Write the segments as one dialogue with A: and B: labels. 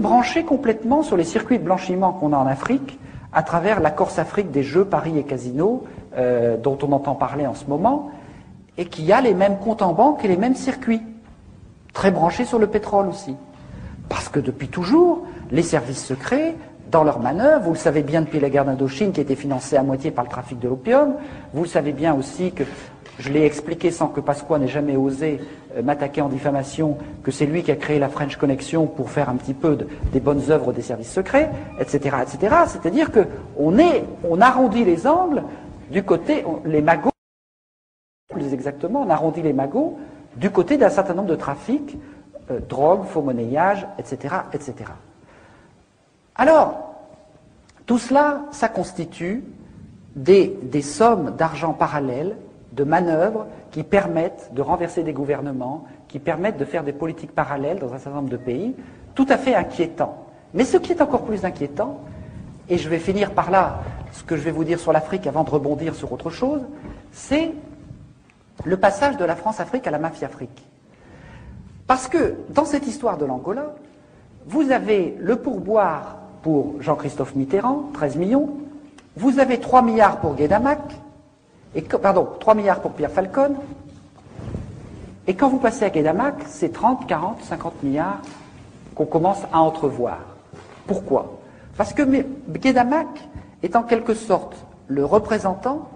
A: branché complètement sur les circuits de blanchiment qu'on a en Afrique, à travers la Corse-Afrique des Jeux, Paris et Casino, dont on entend parler en ce moment, et qui a les mêmes comptes en banque et les mêmes circuits, très branchés sur le pétrole aussi. Parce que depuis toujours, les services secrets, dans leurs manœuvres, vous le savez bien depuis la guerre d'Indochine qui était financée à moitié par le trafic de l'opium, vous le savez bien aussi que, je l'ai expliqué sans que Pasqua n'ait jamais osé m'attaquer en diffamation, que c'est lui qui a créé la French Connection pour faire un petit peu des bonnes œuvres des services secrets, etc., etc. C'est-à-dire qu'on arrondit les angles du côté, les magots, plus exactement, on arrondit les magots du côté d'un certain nombre de trafics, drogue, faux monnayage, etc., etc. Alors, tout cela, ça constitue des sommes d'argent parallèles, de manœuvres qui permettent de renverser des gouvernements, qui permettent de faire des politiques parallèles dans un certain nombre de pays, tout à fait inquiétant. Mais ce qui est encore plus inquiétant, et je vais finir par là ce que je vais vous dire sur l'Afrique avant de rebondir sur autre chose, c'est le passage de la France-Afrique à la mafia-Afrique. Parce que dans cette histoire de l'Angola, vous avez le pourboire pour Jean-Christophe Mitterrand, 13 millions, vous avez 3 milliards pour Guédamac, 3 milliards pour Pierre Falcon, et quand vous passez à Guédamac, c'est 30, 40, 50 milliards qu'on commence à entrevoir. Pourquoi? Parce que Guédamac est en quelque sorte le représentant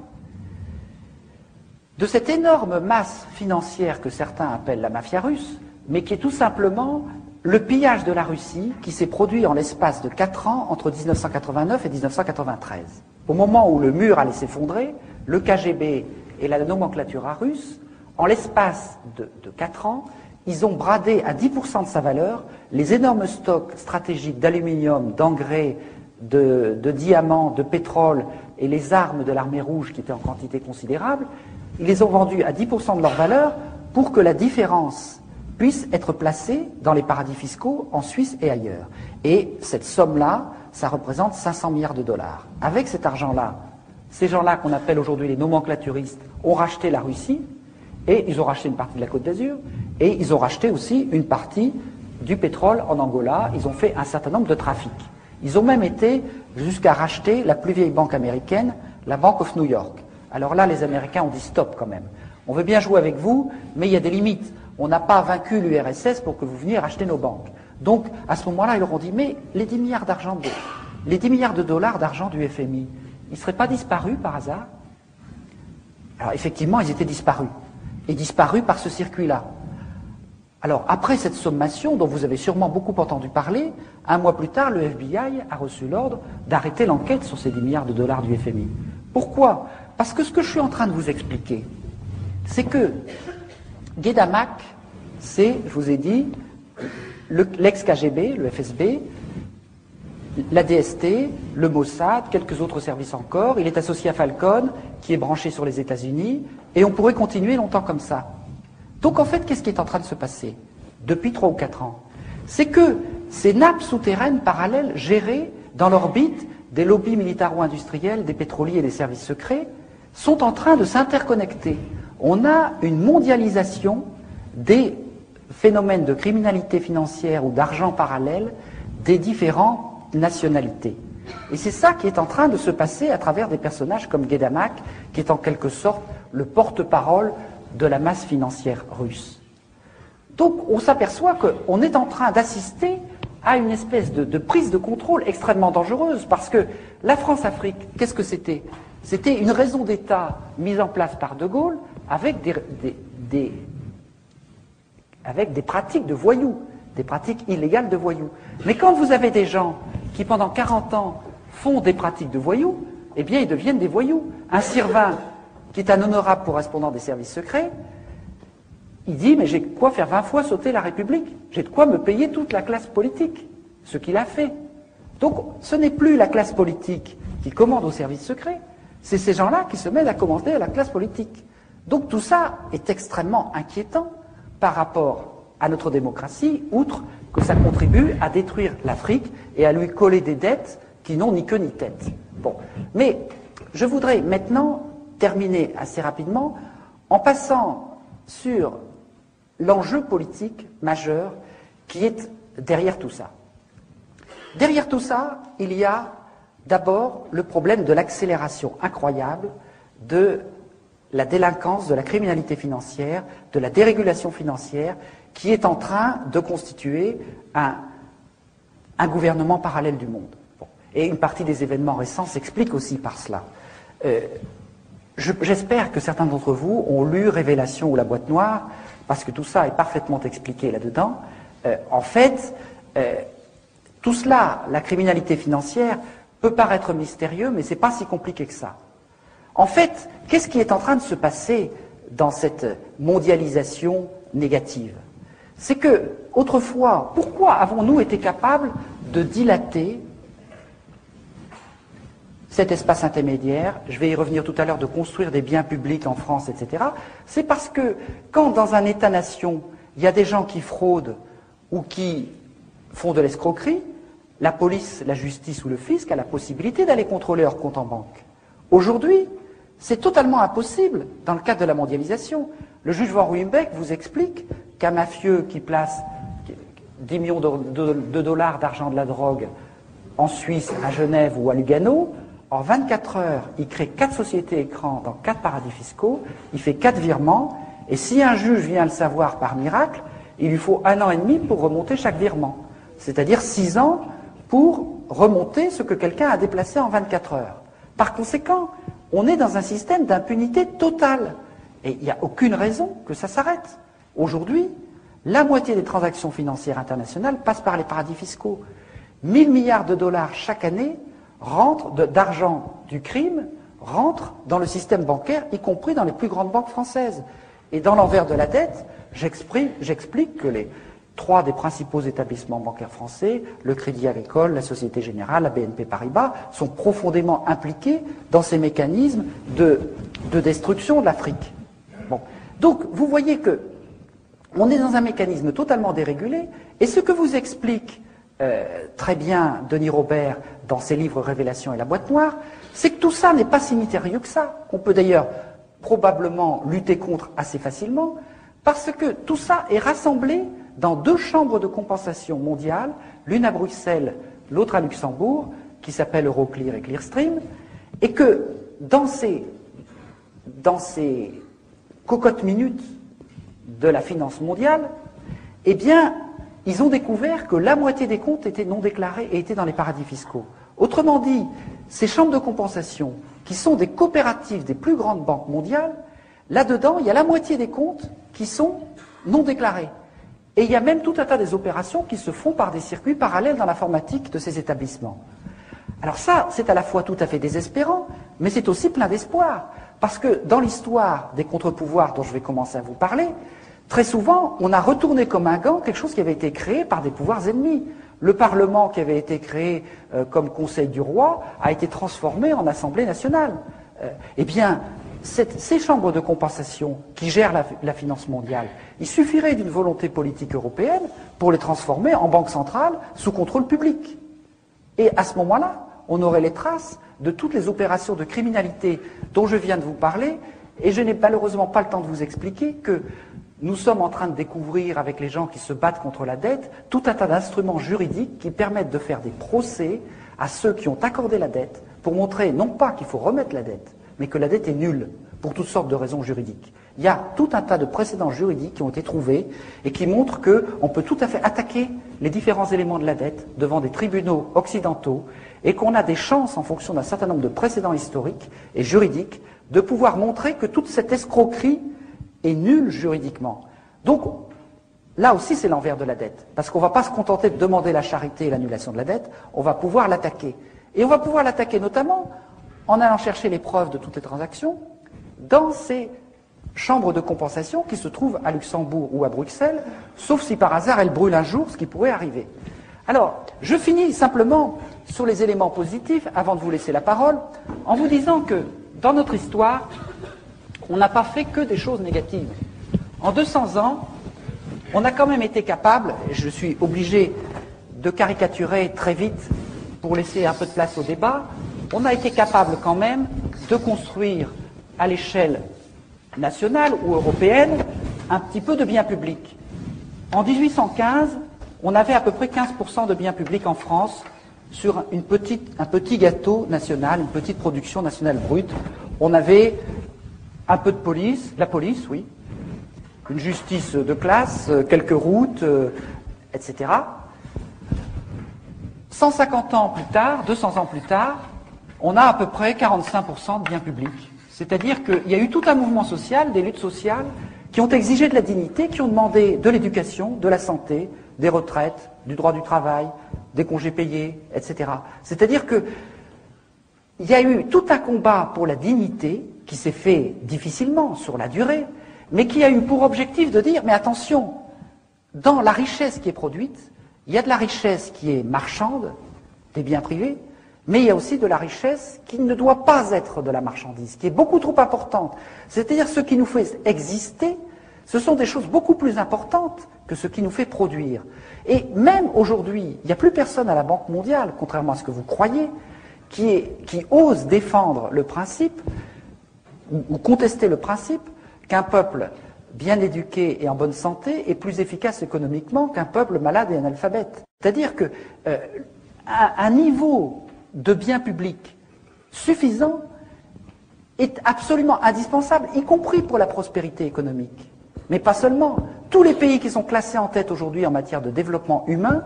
A: de cette énorme masse financière que certains appellent la mafia russe, mais qui est tout simplement le pillage de la Russie qui s'est produit en l'espace de 4 ans entre 1989 et 1993. Au moment où le mur allait s'effondrer, le KGB et la nomenclature russe, en l'espace de 4 ans, ils ont bradé à 10% de sa valeur les énormes stocks stratégiques d'aluminium, d'engrais, de diamants, de pétrole et les armes de l'armée rouge qui étaient en quantité considérable. Ils les ont vendus à 10% de leur valeur pour que la différence puisse être placée dans les paradis fiscaux en Suisse et ailleurs. Et cette somme-là, ça représente 500 milliards de dollars. Avec cet argent-là, ces gens-là qu'on appelle aujourd'hui les nomenclaturistes ont racheté la Russie, et ils ont racheté une partie de la Côte d'Azur, et ils ont racheté aussi une partie du pétrole en Angola. Ils ont fait un certain nombre de trafics. Ils ont même été jusqu'à racheter la plus vieille banque américaine, la Bank of New York. Alors là, les Américains ont dit stop quand même. On veut bien jouer avec vous, mais il y a des limites. On n'a pas vaincu l'URSS pour que vous veniez racheter nos banques. Donc, à ce moment-là, ils leur ont dit, mais les 10 milliards les 10 milliards de dollars d'argent du FMI, ils ne seraient pas disparus par hasard? Alors, effectivement, ils étaient disparus. Et disparus par ce circuit-là. Alors, après cette sommation, dont vous avez sûrement beaucoup entendu parler, un mois plus tard, le FBI a reçu l'ordre d'arrêter l'enquête sur ces 10 milliards de dollars du FMI. Pourquoi? Parce que ce que je suis en train de vous expliquer, c'est que Guédamac, c'est, je vous ai dit, l'ex-KGB, le FSB, la DST, le Mossad, quelques autres services encore. Il est associé à Falcon, qui est branché sur les États-Unis, et on pourrait continuer longtemps comme ça. Donc en fait, qu'est-ce qui est en train de se passer depuis 3 ou 4 ans? C'est que ces nappes souterraines parallèles gérées dans l'orbite des lobbies militaro-industriels, des pétroliers et des services secrets sont en train de s'interconnecter. On a une mondialisation des phénomènes de criminalité financière ou d'argent parallèle des différentes nationalités. Et c'est ça qui est en train de se passer à travers des personnages comme Guédamac, qui est en quelque sorte le porte-parole de la masse financière russe. Donc on s'aperçoit qu'on est en train d'assister à une espèce de prise de contrôle extrêmement dangereuse, parce que la France-Afrique, qu'est-ce que c'était? C'était une raison d'État mise en place par De Gaulle avec des pratiques de voyous, des pratiques illégales de voyous. Mais quand vous avez des gens qui pendant 40 ans font des pratiques de voyous, eh bien ils deviennent des voyous. Un Sirvin, qui est un honorable correspondant des services secrets, il dit, mais j'ai de quoi faire 20 fois sauter la République, j'ai de quoi me payer toute la classe politique, ce qu'il a fait. Donc ce n'est plus la classe politique qui commande aux services secrets, c'est ces gens-là qui se mettent à commander à la classe politique. Donc tout ça est extrêmement inquiétant par rapport à notre démocratie, outre que ça contribue à détruire l'Afrique et à lui coller des dettes qui n'ont ni queue ni tête. Bon. Mais je voudrais maintenant terminer assez rapidement en passant sur l'enjeu politique majeur qui est derrière tout ça. Derrière tout ça, il y a d'abord le problème de l'accélération incroyable de la délinquance, de la criminalité financière, de la dérégulation financière, qui est en train de constituer un gouvernement parallèle du monde. Bon. Et une partie des événements récents s'explique aussi par cela. J'espère que certains d'entre vous ont lu Révélation ou la boîte noire, parce que tout ça est parfaitement expliqué là-dedans. En fait, tout cela, la criminalité financière, peut paraître mystérieux, mais c'est pas si compliqué que ça. En fait, qu'est-ce qui est en train de se passer dans cette mondialisation négative? C'est que, autrefois, pourquoi avons-nous été capables de dilater cet espace intermédiaire, je vais y revenir tout à l'heure, de construire des biens publics en France, etc. C'est parce que quand dans un État-nation, il y a des gens qui fraudent ou qui font de l'escroquerie, la police, la justice ou le fisc a la possibilité d'aller contrôler leur compte en banque. Aujourd'hui, c'est totalement impossible dans le cadre de la mondialisation. Le juge Van Ruymbeck vous explique qu'un mafieux qui place 10 millions de dollars d'argent de la drogue en Suisse, à Genève ou à Lugano, en 24 heures, il crée 4 sociétés écrans dans 4 paradis fiscaux, il fait 4 virements, et si un juge vient le savoir par miracle, il lui faut 1 an et demi pour remonter chaque virement. C'est-à-dire 6 ans pour remonter ce que quelqu'un a déplacé en 24 heures. Par conséquent, on est dans un système d'impunité totale. Et il n'y a aucune raison que ça s'arrête. Aujourd'hui, la moitié des transactions financières internationales passent par les paradis fiscaux. 1 000 milliards de dollars chaque année d'argent du crime rentrent dans le système bancaire, y compris dans les plus grandes banques françaises. Et dans l'envers de la dette, j'explique que les 3 des principaux établissements bancaires français, le Crédit Agricole, la Société Générale, la BNP Paribas, sont profondément impliqués dans ces mécanismes de destruction de l'Afrique. Bon. Donc, vous voyez que on est dans un mécanisme totalement dérégulé, et ce que vous explique très bien Denis Robert dans ses livres Révélation et la boîte noire, c'est que tout ça n'est pas si mystérieux que ça, qu'on peut d'ailleurs probablement lutter contre assez facilement, parce que tout ça est rassemblé dans 2 chambres de compensation mondiales, l'une à Bruxelles, l'autre à Luxembourg, qui s'appelle Euroclear et Clearstream, et que dans ces cocottes minutes de la finance mondiale, eh bien, ils ont découvert que la moitié des comptes étaient non déclarés et étaient dans les paradis fiscaux. Autrement dit, ces chambres de compensation, qui sont des coopératives des plus grandes banques mondiales, là-dedans, il y a la moitié des comptes qui sont non déclarés. Et il y a même tout un tas des opérations qui se font par des circuits parallèles dans l'informatique de ces établissements. Alors ça, c'est à la fois tout à fait désespérant, mais c'est aussi plein d'espoir. Parce que dans l'histoire des contre-pouvoirs dont je vais commencer à vous parler, très souvent, on a retourné comme un gant quelque chose qui avait été créé par des pouvoirs ennemis. Le Parlement qui avait été créé comme Conseil du roi a été transformé en Assemblée nationale. Eh bien, ces chambres de compensation qui gèrent la finance mondiale, il suffirait d'une volonté politique européenne pour les transformer en banque centrale sous contrôle public. Et à ce moment-là, on aurait les traces de toutes les opérations de criminalité dont je viens de vous parler, et je n'ai malheureusement pas le temps de vous expliquer que nous sommes en train de découvrir, avec les gens qui se battent contre la dette, tout un tas d'instruments juridiques qui permettent de faire des procès à ceux qui ont accordé la dette pour montrer non pas qu'il faut remettre la dette, mais que la dette est nulle pour toutes sortes de raisons juridiques. Il y a tout un tas de précédents juridiques qui ont été trouvés et qui montrent qu'on peut tout à fait attaquer les différents éléments de la dette devant des tribunaux occidentaux et qu'on a des chances, en fonction d'un certain nombre de précédents historiques et juridiques, de pouvoir montrer que toute cette escroquerie est nulle juridiquement. Donc, là aussi, c'est l'envers de la dette. Parce qu'on ne va pas se contenter de demander la charité et l'annulation de la dette, on va pouvoir l'attaquer. Et on va pouvoir l'attaquer notamment en allant chercher les preuves de toutes les transactions dans ces chambres de compensation qui se trouvent à Luxembourg ou à Bruxelles, sauf si par hasard elles brûlent un jour, ce qui pourrait arriver. Alors, je finis simplement sur les éléments positifs, avant de vous laisser la parole, en vous disant que, dans notre histoire, on n'a pas fait que des choses négatives. En 200 ans, on a quand même été capable, et je suis obligé de caricaturer très vite pour laisser un peu de place au débat, on a été capable quand même de construire à l'échelle nationale ou européenne un petit peu de biens publics. En 1815, on avait à peu près 15% de biens publics en France sur un petit gâteau national, une petite production nationale brute. On avait un peu de police, la police, oui, une justice de classe, quelques routes, etc. 150 ans plus tard, 200 ans plus tard, on a à peu près 45% de biens publics. C'est-à-dire qu'il y a eu tout un mouvement social, des luttes sociales, qui ont exigé de la dignité, qui ont demandé de l'éducation, de la santé, des retraites, du droit du travail, des congés payés, etc. C'est-à-dire qu'il y a eu tout un combat pour la dignité, qui s'est fait difficilement sur la durée, mais qui a eu pour objectif de dire, mais attention, dans la richesse qui est produite, il y a de la richesse qui est marchande, des biens privés, mais il y a aussi de la richesse qui ne doit pas être de la marchandise, qui est beaucoup trop importante. C'est-à-dire ce qui nous fait exister, ce sont des choses beaucoup plus importantes que ce qui nous fait produire. Et même aujourd'hui, il n'y a plus personne à la Banque mondiale, contrairement à ce que vous croyez, qui ose défendre le principe, ou contester le principe, qu'un peuple bien éduqué et en bonne santé est plus efficace économiquement qu'un peuple malade et analphabète. C'est-à-dire que un niveau de biens publics suffisant est absolument indispensable, y compris pour la prospérité économique. Mais pas seulement. Tous les pays qui sont classés en tête aujourd'hui en matière de développement humain,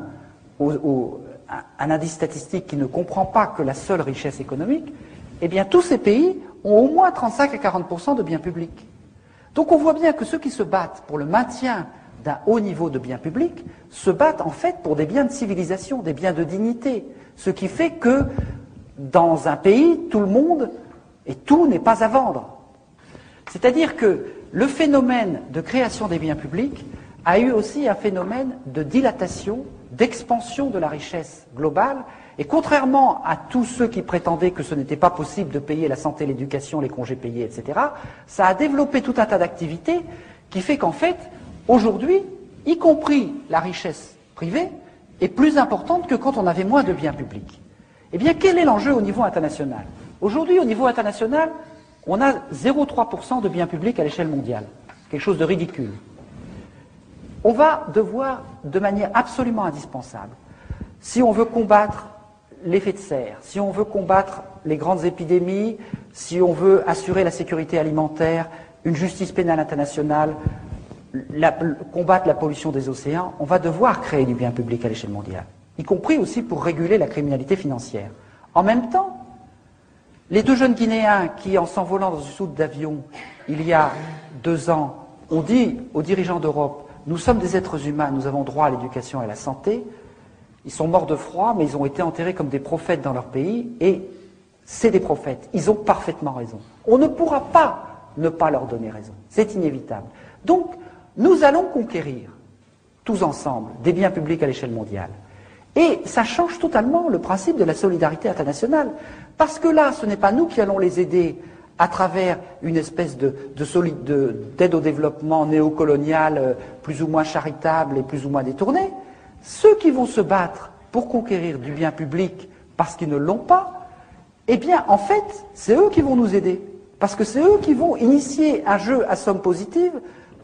A: un indice statistique qui ne comprend pas que la seule richesse économique, eh bien tous ces pays ont au moins 35 à 40% de biens publics. Donc on voit bien que ceux qui se battent pour le maintien d'un haut niveau de biens publics se battent en fait pour des biens de civilisation, des biens de dignité. Ce qui fait que dans un pays, tout le monde et tout n'est pas à vendre. C'est-à-dire que le phénomène de création des biens publics a eu aussi un phénomène de dilatation, d'expansion de la richesse globale. Et contrairement à tous ceux qui prétendaient que ce n'était pas possible de payer la santé, l'éducation, les congés payés, etc., ça a développé tout un tas d'activités qui fait qu'en fait, aujourd'hui, y compris la richesse privée, est plus importante que quand on avait moins de biens publics. Eh bien, quel est l'enjeu au niveau international? Aujourd'hui, au niveau international, on a 0,3% de biens publics à l'échelle mondiale. Quelque chose de ridicule. On va devoir, de manière absolument indispensable, si on veut combattre l'effet de serre, si on veut combattre les grandes épidémies, si on veut assurer la sécurité alimentaire, une justice pénale internationale, combattre la pollution des océans, on va devoir créer du bien public à l'échelle mondiale, y compris aussi pour réguler la criminalité financière. En même temps, les deux jeunes Guinéens qui, en s'envolant dans une soute d'avion, il y a 2 ans, ont dit aux dirigeants d'Europe, nous sommes des êtres humains, nous avons droit à l'éducation et à la santé. Ils sont morts de froid, mais ils ont été enterrés comme des prophètes dans leur pays, et c'est des prophètes. Ils ont parfaitement raison. On ne pourra pas ne pas leur donner raison. C'est inévitable. Donc, nous allons conquérir, tous ensemble, des biens publics à l'échelle mondiale. Et ça change totalement le principe de la solidarité internationale. Parce que là, ce n'est pas nous qui allons les aider à travers une espèce d'aide au développement néocoloniale, plus ou moins charitable et plus ou moins détournée. Ceux qui vont se battre pour conquérir du bien public parce qu'ils ne l'ont pas, eh bien, en fait, c'est eux qui vont nous aider. Parce que c'est eux qui vont initier un jeu à somme positive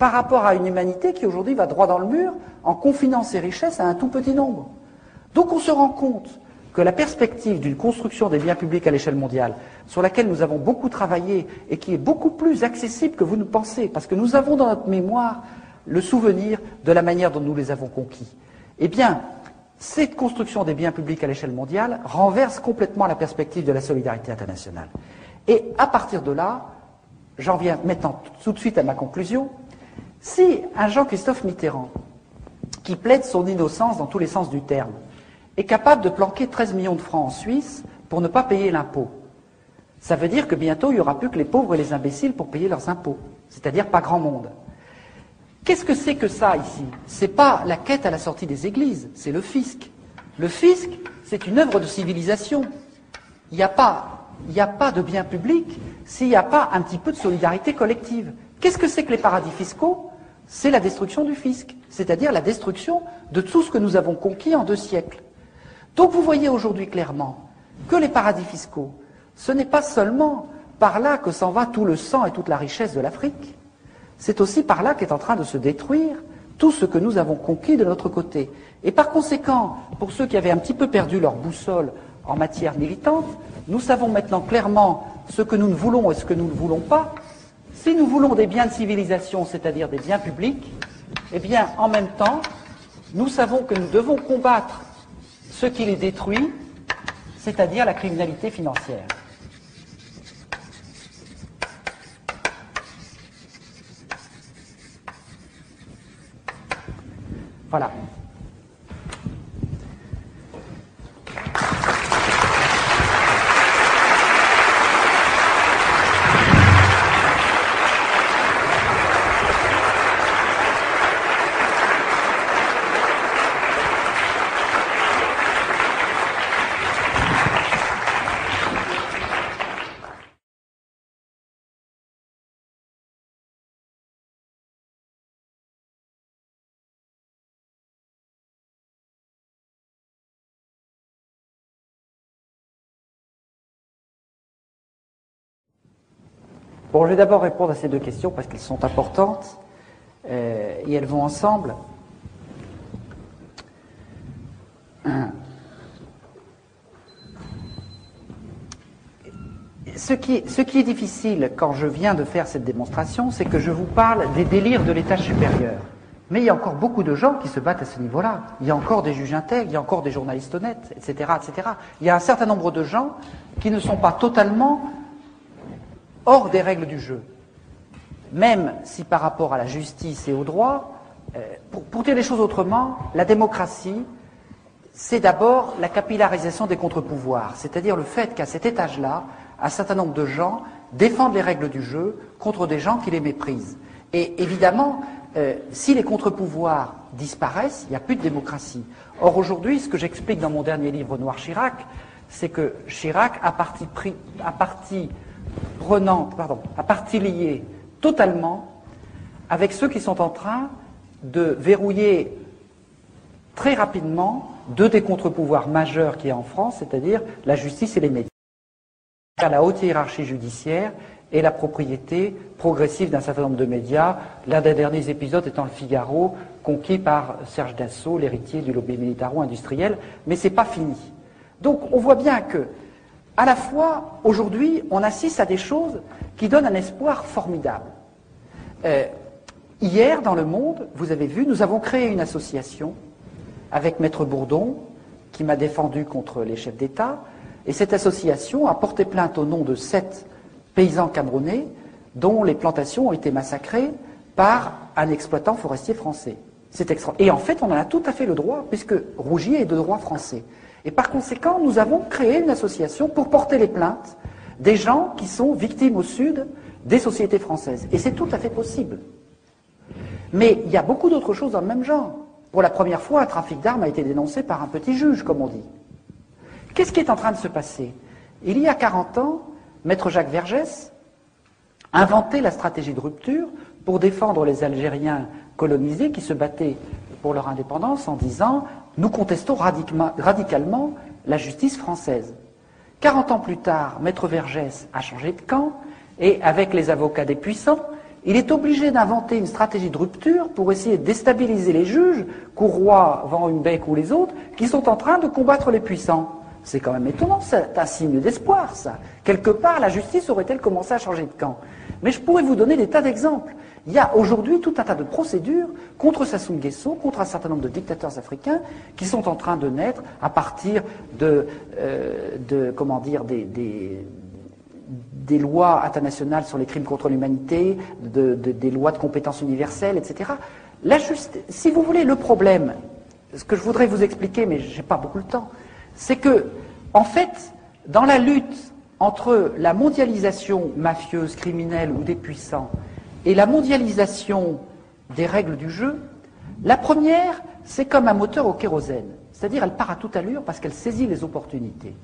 A: par rapport à une humanité qui aujourd'hui va droit dans le mur en confinant ses richesses à un tout petit nombre. Donc on se rend compte que la perspective d'une construction des biens publics à l'échelle mondiale, sur laquelle nous avons beaucoup travaillé et qui est beaucoup plus accessible que vous ne pensez, parce que nous avons dans notre mémoire le souvenir de la manière dont nous les avons conquis, eh bien, cette construction des biens publics à l'échelle mondiale renverse complètement la perspective de la solidarité internationale. Et à partir de là, j'en viens maintenant tout de suite à ma conclusion, si un Jean-Christophe Mitterrand, qui plaide son innocence dans tous les sens du terme, est capable de planquer 13 millions de francs en Suisse pour ne pas payer l'impôt, ça veut dire que bientôt il n'y aura plus que les pauvres et les imbéciles pour payer leurs impôts, c'est-à-dire pas grand monde. Qu'est-ce que c'est que ça ici? C'est pas la quête à la sortie des églises, c'est le fisc. Le fisc, c'est une œuvre de civilisation. Il n'y a pas de bien public s'il n'y a pas un petit peu de solidarité collective. Qu'est-ce que c'est que les paradis fiscaux? C'est la destruction du fisc, c'est-à-dire la destruction de tout ce que nous avons conquis en 2 siècles. Donc vous voyez aujourd'hui clairement que les paradis fiscaux, ce n'est pas seulement par là que s'en va tout le sang et toute la richesse de l'Afrique, c'est aussi par là qu'est en train de se détruire tout ce que nous avons conquis de notre côté. Et par conséquent, pour ceux qui avaient un petit peu perdu leur boussole en matière militante, nous savons maintenant clairement ce que nous ne voulons et ce que nous ne voulons pas. Si nous voulons des biens de civilisation, c'est-à-dire des biens publics, eh bien, en même temps, nous savons que nous devons combattre ce qui les détruit, c'est-à-dire la criminalité financière. Voilà. Bon, je vais d'abord répondre à ces deux questions parce qu'elles sont importantes et elles vont ensemble. Ce qui est difficile quand je viens de faire cette démonstration, c'est que je vous parle des délires de l'étage supérieur. Mais il y a encore beaucoup de gens qui se battent à ce niveau-là. Il y a encore des juges intègres, il y a encore des journalistes honnêtes, etc., etc. Il y a un certain nombre de gens qui ne sont pas totalement hors des règles du jeu. Même si par rapport à la justice et au droit, pour dire les choses autrement, la démocratie, c'est d'abord la capillarisation des contre-pouvoirs, c'est-à-dire le fait qu'à cet étage-là, un certain nombre de gens défendent les règles du jeu contre des gens qui les méprisent. Et évidemment, si les contre-pouvoirs disparaissent, il n'y a plus de démocratie. Or aujourd'hui, ce que j'explique dans mon dernier livre Noir Chirac, c'est que Chirac a partie liée totalement avec ceux qui sont en train de verrouiller très rapidement deux des contre-pouvoirs majeurs qu'il y a en France, c'est-à-dire la justice et les médias, la haute hiérarchie judiciaire et la propriété progressive d'un certain nombre de médias, l'un des derniers épisodes étant le Figaro, conquis par Serge Dassault, l'héritier du lobby militaro-industriel, mais c'est pas fini. Donc on voit bien que à la fois, aujourd'hui, on assiste à des choses qui donnent un espoir formidable. Hier, dans Le Monde, vous avez vu, nous avons créé une association avec Maître Bourdon, qui m'a défendu contre les chefs d'État, et cette association a porté plainte au nom de 7 paysans camerounais dont les plantations ont été massacrées par un exploitant forestier français. C'est et en fait, on en a tout à fait le droit, puisque Rougier est de droit français. Et par conséquent, nous avons créé une association pour porter les plaintes des gens qui sont victimes au Sud des sociétés françaises. Et c'est tout à fait possible. Mais il y a beaucoup d'autres choses dans le même genre. Pour la première fois, un trafic d'armes a été dénoncé par un petit juge, comme on dit. Qu'est-ce qui est en train de se passer? Il y a 40 ans, Maître Jacques Vergès inventait la stratégie de rupture pour défendre les Algériens colonisés qui se battaient pour leur indépendance en disant « Nous contestons radicalement la justice française ». 40 ans plus tard, Maître Vergès a changé de camp et avec les avocats des puissants, il est obligé d'inventer une stratégie de rupture pour essayer de déstabiliser les juges, Courroy, Van Humbeck ou les autres, qui sont en train de combattre les puissants. C'est quand même étonnant, c'est un signe d'espoir, ça. Quelque part, la justice aurait-elle commencé à changer de camp? Mais je pourrais vous donner des tas d'exemples. Il y a aujourd'hui tout un tas de procédures contre Sassou Nguesso, contre un certain nombre de dictateurs africains qui sont en train de naître à partir des lois internationales sur les crimes contre l'humanité, des lois de compétences universelles, etc. Si vous voulez, le problème, ce que je voudrais vous expliquer, mais je n'ai pas beaucoup de temps, c'est que, en fait, dans la lutte entre la mondialisation mafieuse, criminelle ou des puissants et la mondialisation des règles du jeu, la première, c'est comme un moteur au kérosène. C'est-à-dire, elle part à toute allure parce qu'elle saisit les opportunités.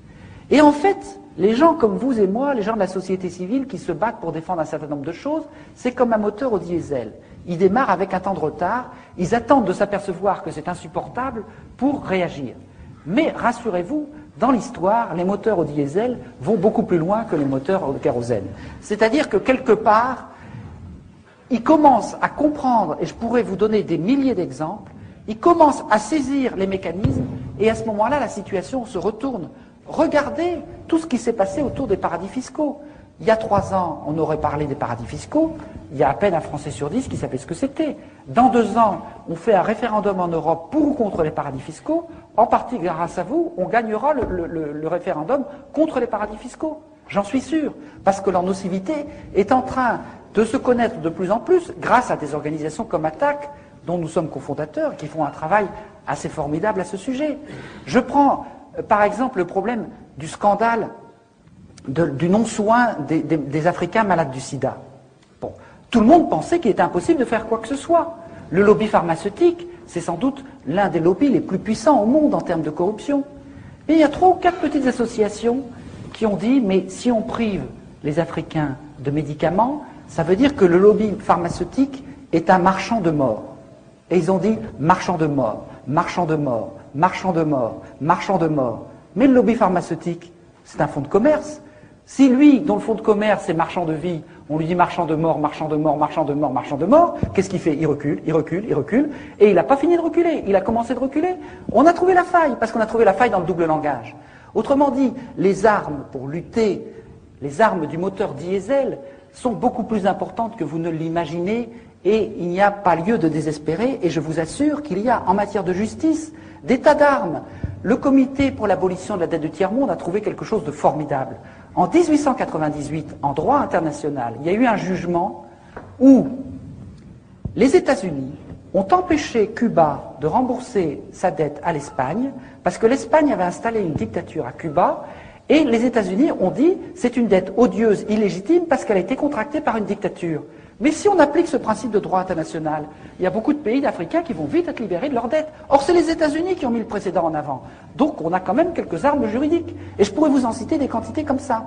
A: Et en fait, les gens comme vous et moi, les gens de la société civile qui se battent pour défendre un certain nombre de choses, c'est comme un moteur au diesel. Ils démarrent avec un temps de retard, ils attendent de s'apercevoir que c'est insupportable pour réagir. Mais rassurez-vous, dans l'histoire, les moteurs au diesel vont beaucoup plus loin que les moteurs au kérosène. C'est-à-dire que quelque part, ils commencent à comprendre, et je pourrais vous donner des milliers d'exemples, ils commencent à saisir les mécanismes, et à ce moment-là, la situation se retourne. Regardez tout ce qui s'est passé autour des paradis fiscaux. Il y a 3 ans, on aurait parlé des paradis fiscaux, il y a à peine un Français sur 10 qui savait ce que c'était. Dans 2 ans, on fait un référendum en Europe pour ou contre les paradis fiscaux, en partie grâce à vous, on gagnera le référendum contre les paradis fiscaux. J'en suis sûr, parce que leur nocivité est en train de se connaître de plus en plus grâce à des organisations comme ATTAC, dont nous sommes cofondateurs, qui font un travail assez formidable à ce sujet. Je prends par exemple le problème du scandale du non-soin des Africains malades du sida. Bon, tout le monde pensait qu'il était impossible de faire quoi que ce soit. Le lobby pharmaceutique, c'est sans doute l'un des lobbies les plus puissants au monde en termes de corruption. Et il y a 3 ou 4 petites associations qui ont dit, mais si on prive les Africains de médicaments, ça veut dire que le lobby pharmaceutique est un marchand de mort. Et ils ont dit, marchand de mort, marchand de mort, marchand de mort, marchand de mort. Mais le lobby pharmaceutique, c'est un fonds de commerce. Si lui, dont le fonds de commerce est marchand de vie, on lui dit marchand de mort, marchand de mort, marchand de mort, marchand de mort, qu'est-ce qu'il fait? Il recule, il recule, il recule, et il n'a pas fini de reculer, il a commencé de reculer. On a trouvé la faille, parce qu'on a trouvé la faille dans le double langage. Autrement dit, les armes pour lutter, les armes du moteur diesel, sont beaucoup plus importantes que vous ne l'imaginez, et il n'y a pas lieu de désespérer, et je vous assure qu'il y a, en matière de justice, des tas d'armes. Le comité pour l'abolition de la dette du tiers-monde a trouvé quelque chose de formidable. En 1898, en droit international, il y a eu un jugement où les États-Unis ont empêché Cuba de rembourser sa dette à l'Espagne parce que l'Espagne avait installé une dictature à Cuba et les États-Unis ont dit c'est une dette odieuse, illégitime parce qu'elle a été contractée par une dictature. Mais si on applique ce principe de droit international, il y a beaucoup de pays africains qui vont vite être libérés de leurs dettes. Or, c'est les États-Unis qui ont mis le précédent en avant. Donc, on a quand même quelques armes juridiques. Et je pourrais vous en citer des quantités comme ça.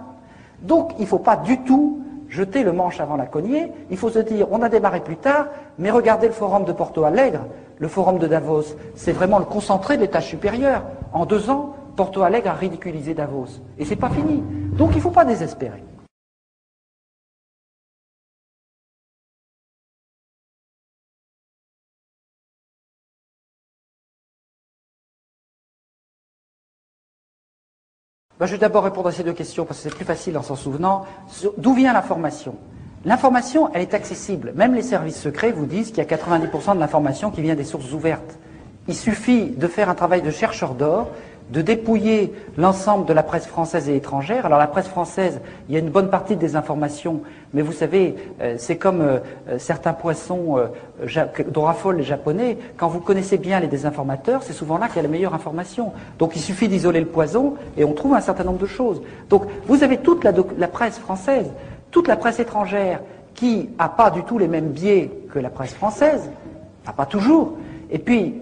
A: Donc, il ne faut pas du tout jeter le manche avant la cognée. Il faut se dire, on a démarré plus tard, mais regardez le forum de Porto Alegre, le forum de Davos. C'est vraiment le concentré de l'étage supérieur. En 2 ans, Porto Alegre a ridiculisé Davos. Et c'est pas fini. Donc, il ne faut pas désespérer. Ben, je vais d'abord répondre à ces 2 questions parce que c'est plus facile en s'en souvenant. D'où vient l'information? L'information, elle est accessible. Même les services secrets vous disent qu'il y a 90% de l'information qui vient des sources ouvertes. Il suffit de faire un travail de chercheur d'or, de dépouiller l'ensemble de la presse française et étrangère. Alors la presse française, il y a une bonne partie des informations, mais vous savez, c'est comme certains poissons dont raffolent les Japonais. Quand vous connaissez bien les désinformateurs, c'est souvent là qu'il y a la meilleure information. Donc il suffit d'isoler le poison et on trouve un certain nombre de choses. Donc vous avez toute la presse française, toute la presse étrangère qui n'a pas du tout les mêmes biais que la presse française, enfin, pas toujours. Et puis,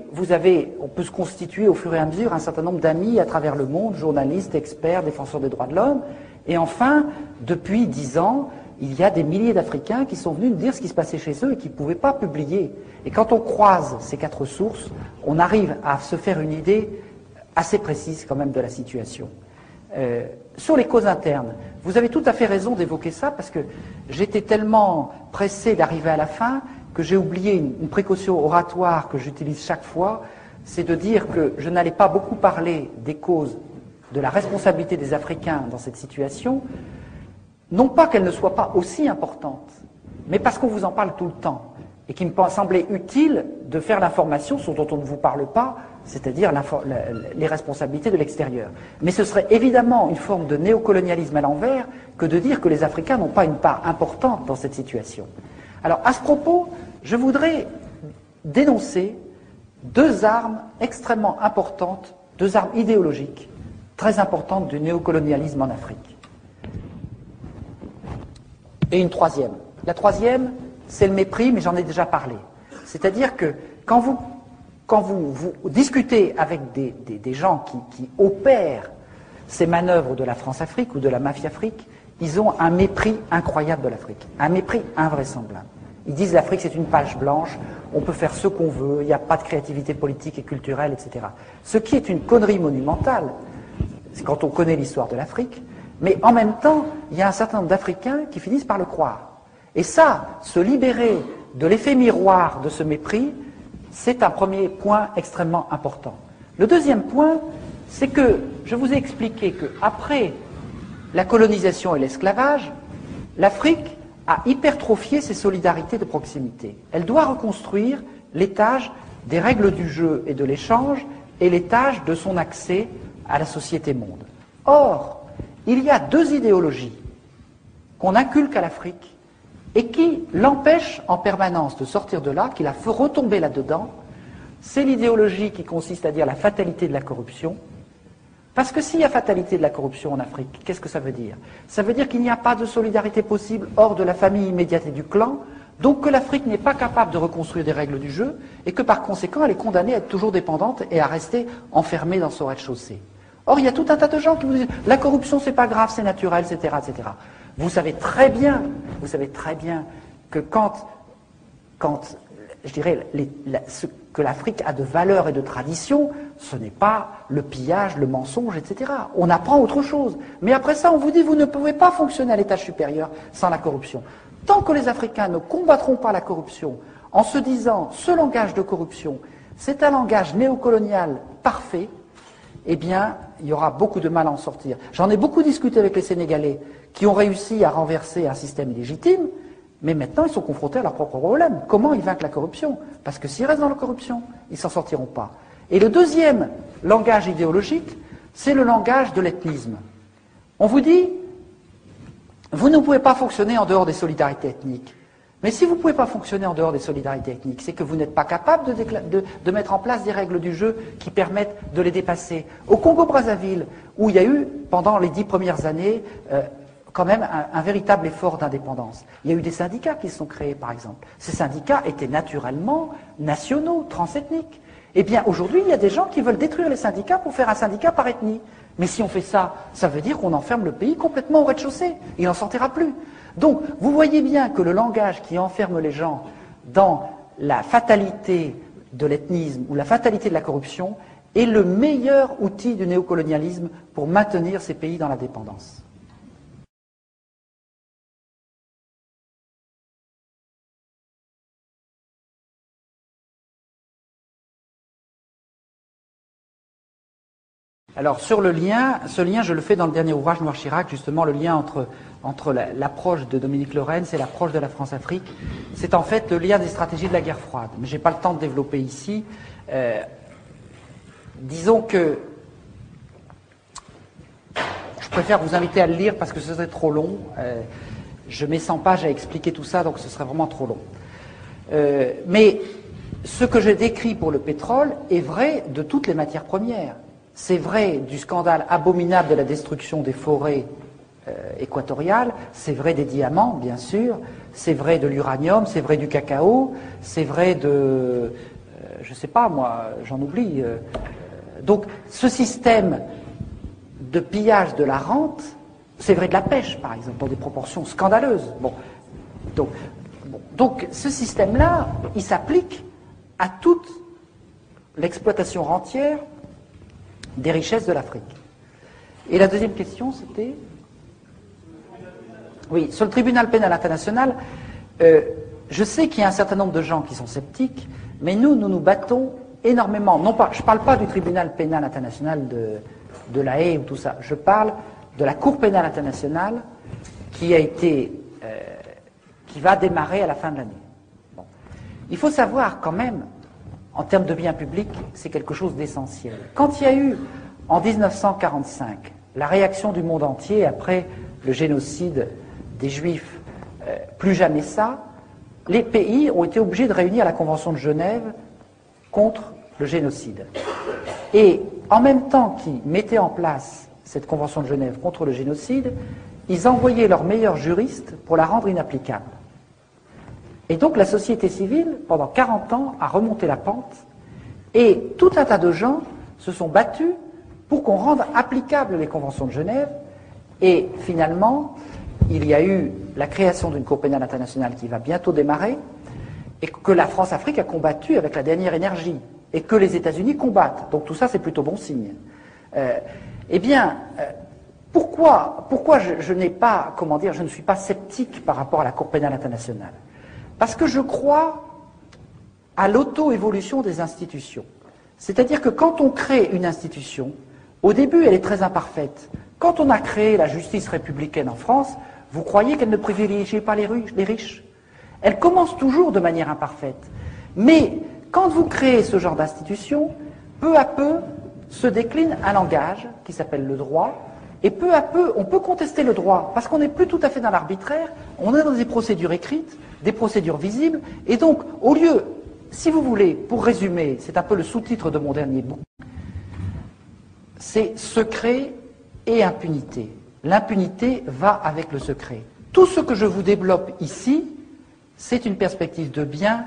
A: on peut se constituer au fur et à mesure un certain nombre d'amis à travers le monde, journalistes, experts, défenseurs des droits de l'homme. Et enfin, depuis 10 ans, il y a des milliers d'Africains qui sont venus nous dire ce qui se passait chez eux et qui ne pouvaient pas publier. Et quand on croise ces 4 sources, on arrive à se faire une idée assez précise quand même de la situation. Sur les causes internes, vous avez tout à fait raison d'évoquer ça parce que j'étais tellement pressé d'arriver à la fin que j'ai oublié une précaution oratoire que j'utilise chaque fois, c'est de dire que je n'allais pas beaucoup parler des causes de la responsabilité des Africains dans cette situation, non pas qu'elle ne soit pas aussi importante, mais parce qu'on vous en parle tout le temps, et qu'il me semblait utile de faire l'information sur dont on ne vous parle pas, c'est-à-dire les responsabilités de l'extérieur. Mais ce serait évidemment une forme de néocolonialisme à l'envers que de dire que les Africains n'ont pas une part importante dans cette situation. Alors, à ce propos, je voudrais dénoncer 2 armes extrêmement importantes, 2 armes idéologiques très importantes du néocolonialisme en Afrique. Et une 3e. La 3e, c'est le mépris, mais j'en ai déjà parlé. C'est-à-dire que quand vous discutez avec des gens qui opèrent ces manœuvres de la France-Afrique ou de la mafia-Afrique, ils ont un mépris incroyable de l'Afrique, un mépris invraisemblable. Ils disent l'Afrique c'est une page blanche, on peut faire ce qu'on veut, il n'y a pas de créativité politique et culturelle, etc. Ce qui est une connerie monumentale, c'est quand on connaît l'histoire de l'Afrique, mais en même temps, il y a un certain nombre d'Africains qui finissent par le croire. Et ça, se libérer de l'effet miroir de ce mépris, c'est un premier point extrêmement important. Le deuxième point, c'est que je vous ai expliqué qu'après la colonisation et l'esclavage, l'Afrique a hypertrophié ses solidarités de proximité. Elle doit reconstruire l'étage des règles du jeu et de l'échange et l'étage de son accès à la société monde. Or, il y a deux idéologies qu'on inculque à l'Afrique et qui l'empêchent en permanence de sortir de là, qui la fait retomber là-dedans. C'est l'idéologie qui consiste à dire la fatalité de la corruption. Parce que s'il y a fatalité de la corruption en Afrique, qu'est-ce que ça veut dire? Ça veut dire qu'il n'y a pas de solidarité possible hors de la famille immédiate et du clan, donc que l'Afrique n'est pas capable de reconstruire des règles du jeu, et que par conséquent elle est condamnée à être toujours dépendante et à rester enfermée dans son rez-de-chaussée. Or, il y a tout un tas de gens qui vous disent « la corruption c'est pas grave, c'est naturel, etc. etc. » Vous savez très bien que quand je dirais, ce que l'Afrique a de valeur et de tradition, ce n'est pas le pillage, le mensonge, etc. On apprend autre chose. Mais après ça, on vous dit, vous ne pouvez pas fonctionner à l'étage supérieur sans la corruption. Tant que les Africains ne combattront pas la corruption en se disant, ce langage de corruption, c'est un langage néocolonial parfait, eh bien, il y aura beaucoup de mal à en sortir. J'en ai beaucoup discuté avec les Sénégalais qui ont réussi à renverser un système illégitime, mais maintenant, ils sont confrontés à leurs propres problèmes. Comment ils vaincent la corruption? Parce que s'ils restent dans la corruption, ils ne s'en sortiront pas. Et le deuxième langage idéologique, c'est le langage de l'ethnisme. On vous dit, vous ne pouvez pas fonctionner en dehors des solidarités ethniques. Mais si vous ne pouvez pas fonctionner en dehors des solidarités ethniques, c'est que vous n'êtes pas capable de mettre en place des règles du jeu qui permettent de les dépasser. Au Congo-Brazzaville, où il y a eu, pendant les 10 premières années, quand même un véritable effort d'indépendance. Il y a eu des syndicats qui se sont créés, par exemple. Ces syndicats étaient naturellement nationaux, transethniques. Eh bien, aujourd'hui, il y a des gens qui veulent détruire les syndicats pour faire un syndicat par ethnie. Mais si on fait ça, ça veut dire qu'on enferme le pays complètement au rez-de-chaussée. Il n'en sortira plus. Donc, vous voyez bien que le langage qui enferme les gens dans la fatalité de l'ethnisme ou la fatalité de la corruption est le meilleur outil du néocolonialisme pour maintenir ces pays dans la dépendance. Alors sur le lien, ce lien je le fais dans le dernier ouvrage Noir Chirac, justement le lien entre l'approche de Dominique Lorenz et l'approche de la France-Afrique. C'est en fait le lien des stratégies de la guerre froide. Mais je n'ai pas le temps de développer ici. Disons que je préfère vous inviter à le lire parce que ce serait trop long. Je mets 100 pages à expliquer tout ça, donc ce serait vraiment trop long. Mais ce que je décris pour le pétrole est vrai de toutes les matières premières. C'est vrai du scandale abominable de la destruction des forêts équatoriales, c'est vrai des diamants, bien sûr, c'est vrai de l'uranium, c'est vrai du cacao, c'est vrai de... je ne sais pas, moi, j'en oublie. Donc, ce système de pillage de la rente, c'est vrai de la pêche, par exemple, dans des proportions scandaleuses. Bon. Donc ce système-là, il s'applique à toute l'exploitation rentière des richesses de l'Afrique. Et la deuxième question, c'était... Oui, sur le tribunal pénal international, je sais qu'il y a un certain nombre de gens qui sont sceptiques, mais nous nous battons énormément. Non pas, je ne parle pas du tribunal pénal international de La Haye ou tout ça, je parle de la Cour pénale internationale qui va démarrer à la fin de l'année. Bon. Il faut savoir quand même, en termes de biens publics, c'est quelque chose d'essentiel. Quand il y a eu, en 1945, la réaction du monde entier après le génocide des Juifs, plus jamais ça, les pays ont été obligés de réunir la Convention de Genève contre le génocide. Et en même temps qu'ils mettaient en place cette Convention de Genève contre le génocide, ils envoyaient leurs meilleurs juristes pour la rendre inapplicable. Et donc la société civile, pendant 40 ans, a remonté la pente, et tout un tas de gens se sont battus pour qu'on rende applicables les conventions de Genève, et finalement, il y a eu la création d'une Cour pénale internationale qui va bientôt démarrer, et que la France-Afrique a combattu avec la dernière énergie, et que les États-Unis combattent. Donc tout ça, c'est plutôt bon signe. Pourquoi pourquoi je n'ai pas, comment dire, je ne suis pas sceptique par rapport à la Cour pénale internationale? Parce que je crois à l'auto-évolution des institutions. C'est-à-dire que quand on crée une institution, au début, elle est très imparfaite. Quand on a créé la justice républicaine en France, vous croyez qu'elle ne privilégiait pas les riches? Elle commence toujours de manière imparfaite. Mais quand vous créez ce genre d'institution, peu à peu se décline un langage qui s'appelle le droit, et peu à peu, on peut contester le droit, parce qu'on n'est plus tout à fait dans l'arbitraire, on est dans des procédures écrites, des procédures visibles, et donc, au lieu, si vous voulez, pour résumer, c'est un peu le sous-titre de mon dernier bouquin, c'est secret et impunité. L'impunité va avec le secret. Tout ce que je vous développe ici, c'est une perspective de bien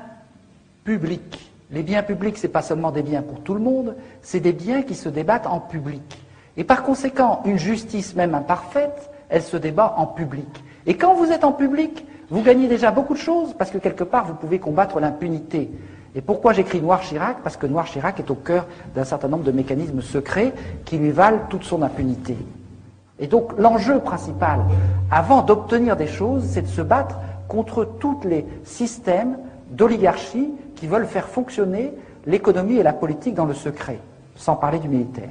A: public. Les biens publics, ce n'est pas seulement des biens pour tout le monde, c'est des biens qui se débattent en public. Et par conséquent, une justice même imparfaite, elle se débat en public. Et quand vous êtes en public, vous gagnez déjà beaucoup de choses, parce que quelque part, vous pouvez combattre l'impunité. Et pourquoi j'écris Noir Chirac? Parce que Noir Chirac est au cœur d'un certain nombre de mécanismes secrets qui lui valent toute son impunité. Et donc, l'enjeu principal, avant d'obtenir des choses, c'est de se battre contre tous les systèmes d'oligarchie qui veulent faire fonctionner l'économie et la politique dans le secret, sans parler du militaire.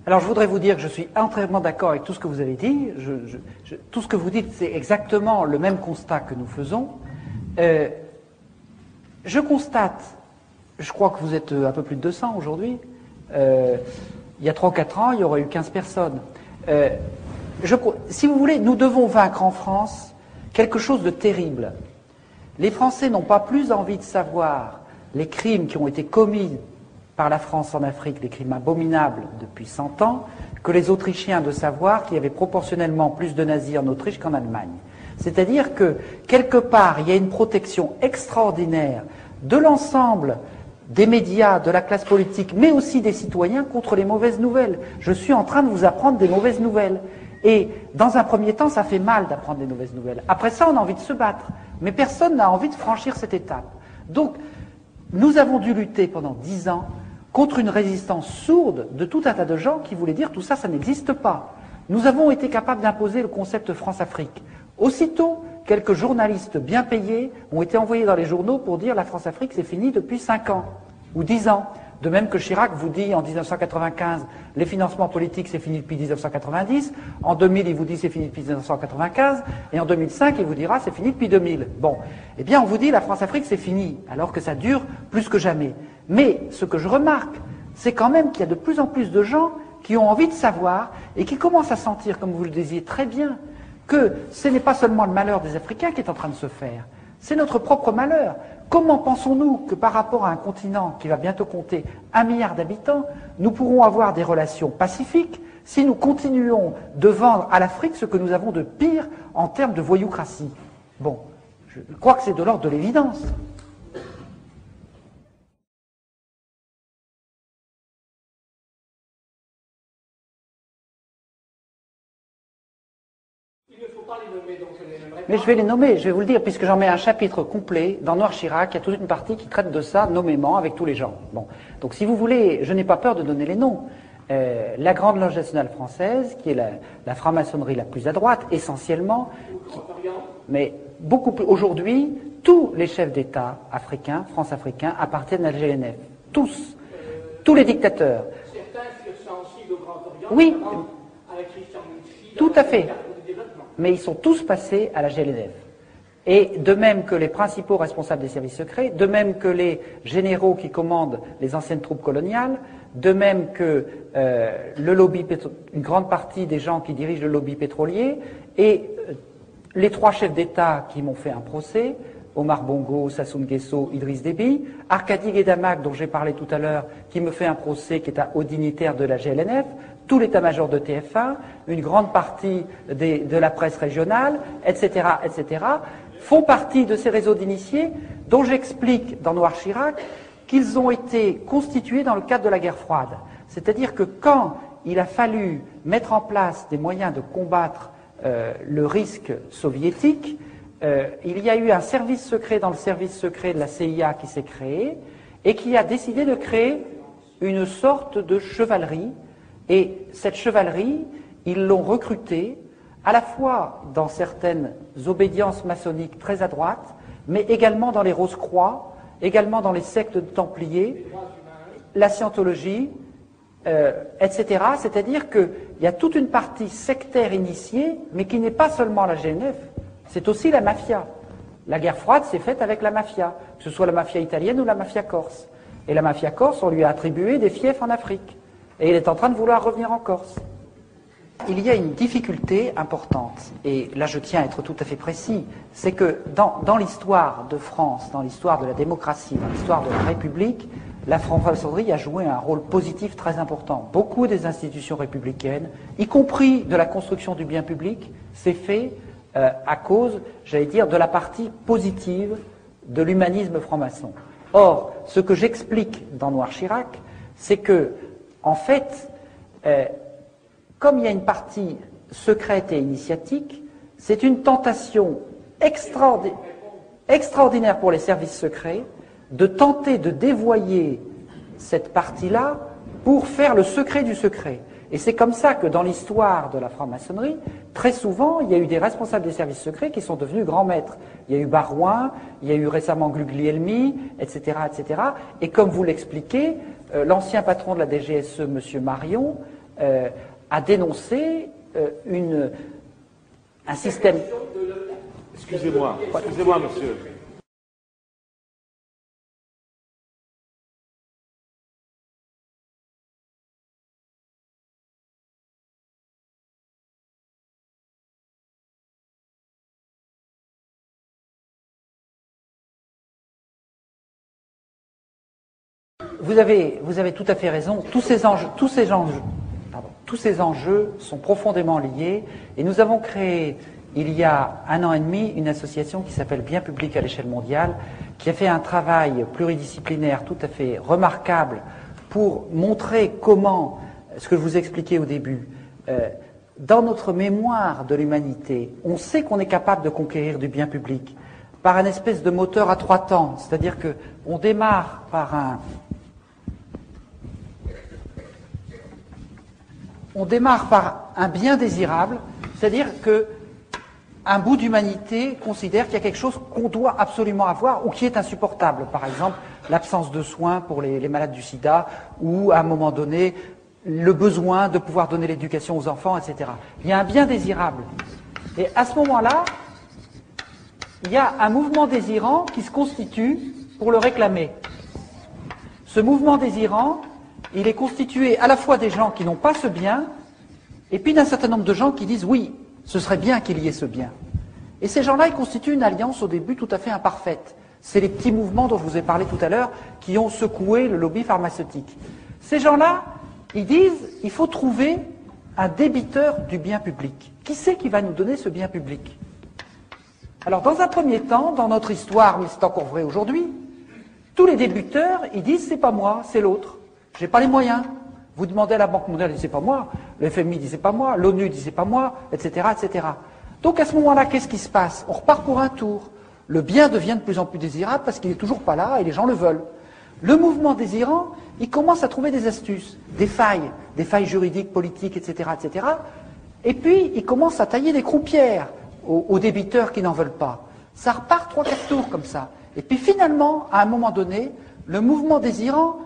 A: Alors je voudrais vous dire que je suis entièrement d'accord avec tout ce que vous avez dit. Tout ce que vous dites, c'est exactement le même constat que nous faisons. Je constate, je crois que vous êtes un peu plus de 200 aujourd'hui. Il y a 3 ou 4 ans, il y aurait eu 15 personnes. Si vous voulez, nous devons vaincre en France quelque chose de terrible. Les Français n'ont pas plus envie de savoir les crimes qui ont été commis par la France en Afrique, des crimes abominables depuis 100 ans, que les Autrichiens de savoir qu'il y avait proportionnellement plus de nazis en Autriche qu'en Allemagne. C'est-à-dire que, quelque part, il y a une protection extraordinaire de l'ensemble des médias, de la classe politique, mais aussi des citoyens contre les mauvaises nouvelles. Je suis en train de vous apprendre des mauvaises nouvelles. Et dans un premier temps, ça fait mal d'apprendre des mauvaises nouvelles. Après ça, on a envie de se battre. Mais personne n'a envie de franchir cette étape. Donc, nous avons dû lutter pendant 10 ans contre une résistance sourde de tout un tas de gens qui voulaient dire tout ça, ça n'existe pas. Nous avons été capables d'imposer le concept France-Afrique. Aussitôt, quelques journalistes bien payés ont été envoyés dans les journaux pour dire la France-Afrique c'est fini depuis 5 ans ou 10 ans. De même que Chirac vous dit en 1995 les financements politiques c'est fini depuis 1990, en 2000 il vous dit c'est fini depuis 1995 et en 2005 il vous dira c'est fini depuis 2000. Bon, eh bien on vous dit la France-Afrique c'est fini alors que ça dure plus que jamais. Mais ce que je remarque, c'est quand même qu'il y a de plus en plus de gens qui ont envie de savoir et qui commencent à sentir, comme vous le disiez très bien, que ce n'est pas seulement le malheur des Africains qui est en train de se faire, c'est notre propre malheur. Comment pensons-nous que par rapport à un continent qui va bientôt compter 1 milliard d'habitants, nous pourrons avoir des relations pacifiques si nous continuons de vendre à l'Afrique ce que nous avons de pire en termes de voyoucratie? Bon, je crois que c'est de l'ordre de l'évidence. Mais je vais les nommer, je vais vous le dire, puisque j'en mets un chapitre complet dans Noir Chirac, il y a toute une partie qui traite de ça nommément avec tous les gens. Bon. Donc si vous voulez, je n'ai pas peur de donner les noms. La Grande Loge nationale française, qui est la franc-maçonnerie la plus à droite, essentiellement, mais beaucoup plus. Aujourd'hui, tous les chefs d'État africains, france-africains, appartiennent à la GNF. Tous. Tous les dictateurs.
B: Certains furent sensibles au Grand Orient,
A: oui,
B: avec Christian Mouchy,
A: tout à fait. Mais ils sont tous passés à la GLNF. Et de même que les principaux responsables des services secrets, de même que les généraux qui commandent les anciennes troupes coloniales, de même que le lobby une grande partie des gens qui dirigent le lobby pétrolier, et les 3 chefs d'État qui m'ont fait un procès, Omar Bongo, Sassou Nguesso, Idriss Déby, Arkady Guédamac, dont j'ai parlé tout à l'heure, qui me fait un procès qui est un haut dignitaire de la GLNF, tout l'état-major de TF1, une grande partie de la presse régionale, etc., etc., font partie de ces réseaux d'initiés dont j'explique dans Noir Chirac qu'ils ont été constitués dans le cadre de la guerre froide. C'est-à-dire que quand il a fallu mettre en place des moyens de combattre le risque soviétique, il y a eu un service secret dans le service secret de la CIA qui s'est créé et qui a décidé de créer une sorte de chevalerie. Et cette chevalerie, ils l'ont recrutée à la fois dans certaines obédiences maçonniques très à droite, mais également dans les Rose-Croix, également dans les sectes de Templiers, la scientologie, etc. C'est-à-dire qu'il y a toute une partie sectaire initiée, mais qui n'est pas seulement la GNF, c'est aussi la mafia. La guerre froide s'est faite avec la mafia, que ce soit la mafia italienne ou la mafia corse. Et la mafia corse, on lui a attribué des fiefs en Afrique. Et il est en train de vouloir revenir en Corse. Il y a une difficulté importante, et là je tiens à être tout à fait précis, c'est que dans l'histoire de France, dans l'histoire de la démocratie, dans l'histoire de la République, la franc-maçonnerie a joué un rôle positif très important. Beaucoup des institutions républicaines, y compris de la construction du bien public, s'est fait à cause, j'allais dire, de la partie positive de l'humanisme franc-maçon. Or, ce que j'explique dans Noir Chirac, c'est que, en fait, comme il y a une partie secrète et initiatique, c'est une tentation extraordinaire pour les services secrets de tenter de dévoyer cette partie-là pour faire le secret du secret. Et c'est comme ça que dans l'histoire de la franc-maçonnerie, très souvent, il y a eu des responsables des services secrets qui sont devenus grands maîtres. Il y a eu Barouin, il y a eu récemment Guglielmi, etc., etc. Et comme vous l'expliquez, l'ancien patron de la DGSE, M. Marion, a dénoncé un système...
C: Excusez-moi, monsieur.
A: Vous avez tout à fait raison. Tous ces enjeux sont profondément liés. Et nous avons créé, il y a 1 an et demi, une association qui s'appelle Bien Public à l'échelle mondiale, qui a fait un travail pluridisciplinaire tout à fait remarquable pour montrer comment, ce que je vous expliquais au début, dans notre mémoire de l'humanité, on sait qu'on est capable de conquérir du bien public par un espèce de moteur à 3 temps. C'est-à-dire qu'on démarre par un bien désirable, c'est-à-dire qu'un bout d'humanité considère qu'il y a quelque chose qu'on doit absolument avoir ou qui est insupportable. Par exemple, l'absence de soins pour les malades du sida ou, à un moment donné, le besoin de pouvoir donner l'éducation aux enfants, etc. Il y a un bien désirable. Et à ce moment-là, il y a un mouvement désirant qui se constitue pour le réclamer. Ce mouvement désirant, il est constitué à la fois des gens qui n'ont pas ce bien, et puis d'un certain nombre de gens qui disent oui, ce serait bien qu'il y ait ce bien. Et ces gens-là, ils constituent une alliance au début tout à fait imparfaite. C'est les petits mouvements dont je vous ai parlé tout à l'heure qui ont secoué le lobby pharmaceutique. Ces gens-là, ils disent il faut trouver un débiteur du bien public. Qui c'est qui va nous donner ce bien public? Alors, dans un premier temps, dans notre histoire, mais c'est encore vrai aujourd'hui, tous les débiteurs, ils disent c'est pas moi, c'est l'autre. J'ai pas les moyens. Vous demandez à la Banque mondiale, c'est pas moi. Le FMI dit c'est pas moi. L'ONU dit c'est pas moi, etc., etc. Donc à ce moment-là, qu'est-ce qui se passe? On repart pour un tour. Le bien devient de plus en plus désirable parce qu'il est toujours pas là et les gens le veulent. Le mouvement désirant, il commence à trouver des astuces, des failles juridiques, politiques, etc., etc. Et puis il commence à tailler des croupières aux débiteurs qui n'en veulent pas. Ça repart 3-4 tours comme ça. Et puis finalement, à un moment donné, le mouvement désirant,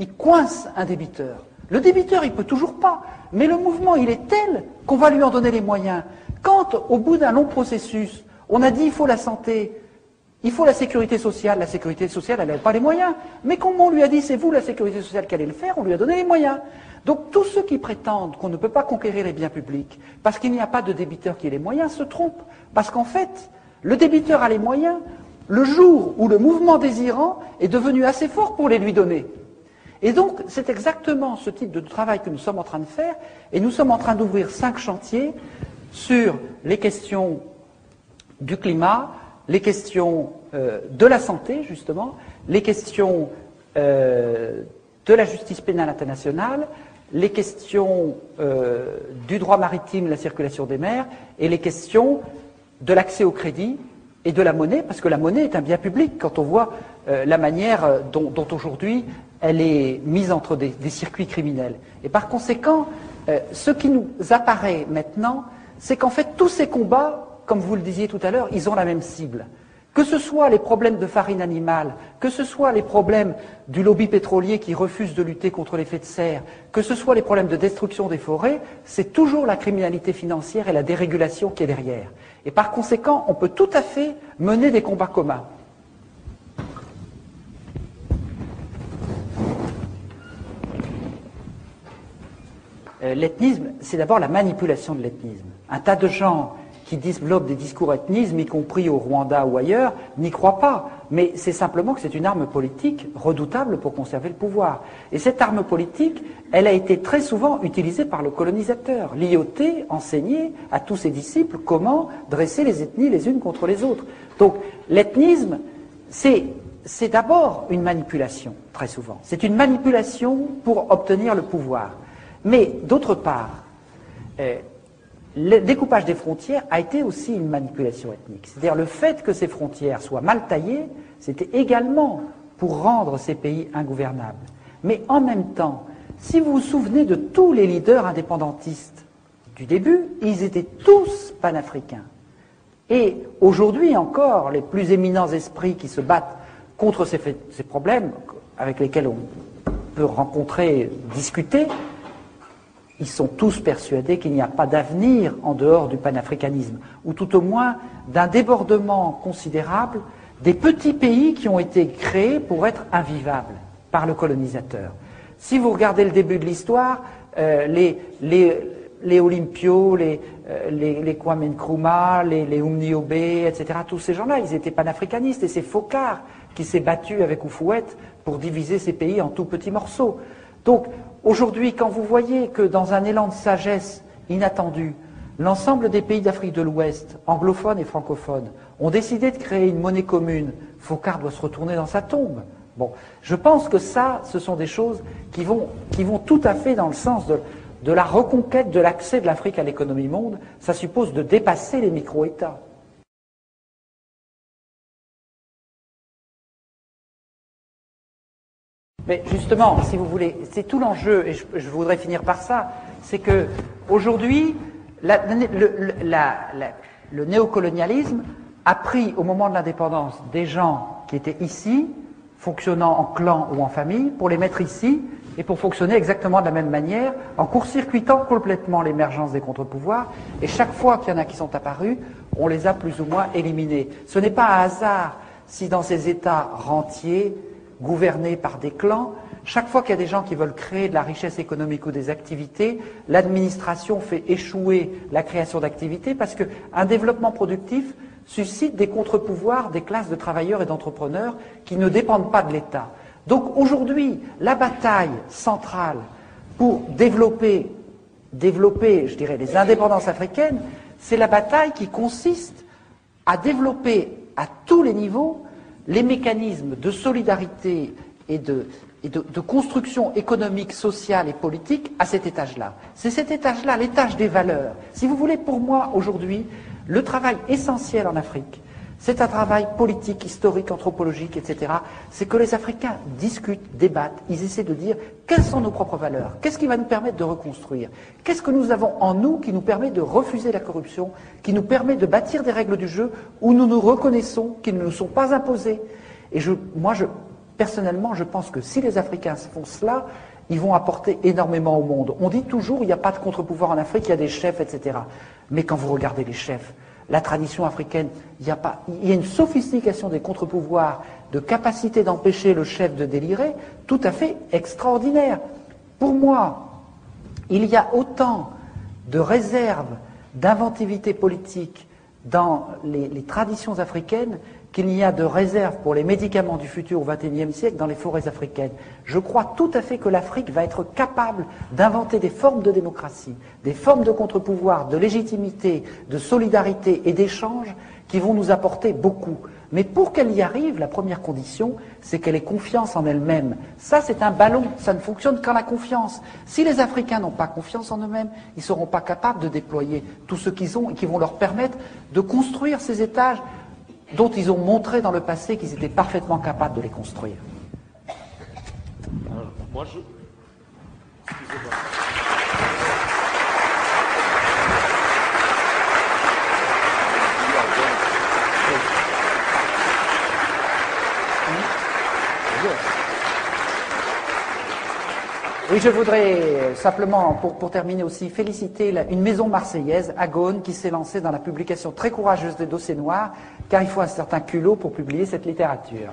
A: il coince un débiteur. Le débiteur, il peut toujours pas, mais le mouvement, il est tel qu'on va lui en donner les moyens. Quand, au bout d'un long processus, on a dit il faut la santé, il faut la sécurité sociale elle n'avait pas les moyens, mais comme on lui a dit c'est vous la sécurité sociale qui allez le faire, on lui a donné les moyens. Donc tous ceux qui prétendent qu'on ne peut pas conquérir les biens publics parce qu'il n'y a pas de débiteur qui ait les moyens se trompent, parce qu'en fait, le débiteur a les moyens le jour où le mouvement désirant est devenu assez fort pour les lui donner. Et donc, c'est exactement ce type de travail que nous sommes en train de faire, et nous sommes en train d'ouvrir 5 chantiers sur les questions du climat, les questions de la santé, justement, les questions de la justice pénale internationale, les questions du droit maritime, la circulation des mers, et les questions de l'accès au crédit et de la monnaie, parce que la monnaie est un bien public quand on voit la manière dont aujourd'hui elle est mise entre des circuits criminels. Et par conséquent, ce qui nous apparaît maintenant, c'est qu'en fait tous ces combats, comme vous le disiez tout à l'heure, ils ont la même cible. Que ce soit les problèmes de farine animale, que ce soit les problèmes du lobby pétrolier qui refuse de lutter contre l'effet de serre, que ce soit les problèmes de destruction des forêts, c'est toujours la criminalité financière et la dérégulation qui est derrière. Et par conséquent, on peut tout à fait mener des combats communs. L'ethnisme, c'est d'abord la manipulation de l'ethnisme. Un tas de gens qui développent des discours ethnismes, y compris au Rwanda ou ailleurs, n'y croient pas. Mais c'est simplement que c'est une arme politique redoutable pour conserver le pouvoir. Et cette arme politique, elle a été très souvent utilisée par le colonisateur. L'IOT enseignait à tous ses disciples comment dresser les ethnies les unes contre les autres. Donc l'ethnisme, c'est d'abord une manipulation, très souvent. C'est une manipulation pour obtenir le pouvoir. Mais d'autre part, le découpage des frontières a été aussi une manipulation ethnique. C'est-à-dire le fait que ces frontières soient mal taillées, c'était également pour rendre ces pays ingouvernables. Mais en même temps, si vous vous souvenez de tous les leaders indépendantistes du début, ils étaient tous panafricains. Et aujourd'hui encore, les plus éminents esprits qui se battent contre ces problèmes, avec lesquels on peut rencontrer, discuter, ils sont tous persuadés qu'il n'y a pas d'avenir en dehors du panafricanisme, ou tout au moins d'un débordement considérable des petits pays qui ont été créés pour être invivables par le colonisateur. Si vous regardez le début de l'histoire, les Olympio, les Kwame Nkrumah, les Umniobe, etc., tous ces gens-là, ils étaient panafricanistes, et c'est Focard qui s'est battu avec Oufouette pour diviser ces pays en tout petits morceaux. Donc, aujourd'hui, quand vous voyez que dans un élan de sagesse inattendu, l'ensemble des pays d'Afrique de l'Ouest, anglophones et francophones, ont décidé de créer une monnaie commune, Focard doit se retourner dans sa tombe. Bon, je pense que ça, ce sont des choses qui vont tout à fait dans le sens de la reconquête de l'accès de l'Afrique à l'économie monde. Ça suppose de dépasser les micro-États. Mais justement, si vous voulez, c'est tout l'enjeu, et je voudrais finir par ça, c'est que aujourd'hui, le néocolonialisme a pris au moment de l'indépendance des gens qui étaient ici, fonctionnant en clan ou en famille, pour les mettre ici et pour fonctionner exactement de la même manière, en court-circuitant complètement l'émergence des contre-pouvoirs, et chaque fois qu'il y en a qui sont apparus, on les a plus ou moins éliminés. Ce n'est pas un hasard si dans ces États rentiers, gouvernés par des clans, chaque fois qu'il y a des gens qui veulent créer de la richesse économique ou des activités, l'administration fait échouer la création d'activités parce qu'un développement productif suscite des contre-pouvoirs des classes de travailleurs et d'entrepreneurs qui ne dépendent pas de l'État. Donc aujourd'hui, la bataille centrale pour développer, je dirais, les indépendances africaines, c'est la bataille qui consiste à développer à tous les niveaux les mécanismes de solidarité et de construction économique, sociale et politique à cet étage-là. C'est cet étage-là, l'étage des valeurs. Si vous voulez, pour moi, aujourd'hui, le travail essentiel en Afrique, c'est un travail politique, historique, anthropologique, etc. C'est que les Africains discutent, débattent, ils essaient de dire quelles sont nos propres valeurs, qu'est-ce qui va nous permettre de reconstruire, qu'est-ce que nous avons en nous qui nous permet de refuser la corruption, qui nous permet de bâtir des règles du jeu où nous nous reconnaissons, qui ne nous sont pas imposées. Et personnellement, je pense que si les Africains font cela, ils vont apporter énormément au monde. On dit toujours il n'y a pas de contre-pouvoir en Afrique, il y a des chefs, etc. Mais quand vous regardez les chefs, la tradition africaine, il y a une sophistication des contre-pouvoirs, de capacité d'empêcher le chef de délirer, tout à fait extraordinaire. Pour moi, il y a autant de réserves, d'inventivité politique dans les traditions africaines qu'il n'y a de réserve pour les médicaments du futur au XXIe siècle dans les forêts africaines. Je crois tout à fait que l'Afrique va être capable d'inventer des formes de démocratie, des formes de contre-pouvoir, de légitimité, de solidarité et d'échange qui vont nous apporter beaucoup. Mais pour qu'elle y arrive, la première condition, c'est qu'elle ait confiance en elle-même. Ça, c'est un ballon, ça ne fonctionne qu'en la confiance. Si les Africains n'ont pas confiance en eux-mêmes, ils ne seront pas capables de déployer tout ce qu'ils ont et qui vont leur permettre de construire ces étages dont ils ont montré dans le passé qu'ils étaient parfaitement capables de les construire.
C: Alors, moi, excusez-moi.
A: Oui, je voudrais simplement, pour terminer aussi, féliciter une maison marseillaise, Agone, qui s'est lancée dans la publication très courageuse des dossiers noirs, car il faut un certain culot pour publier cette littérature.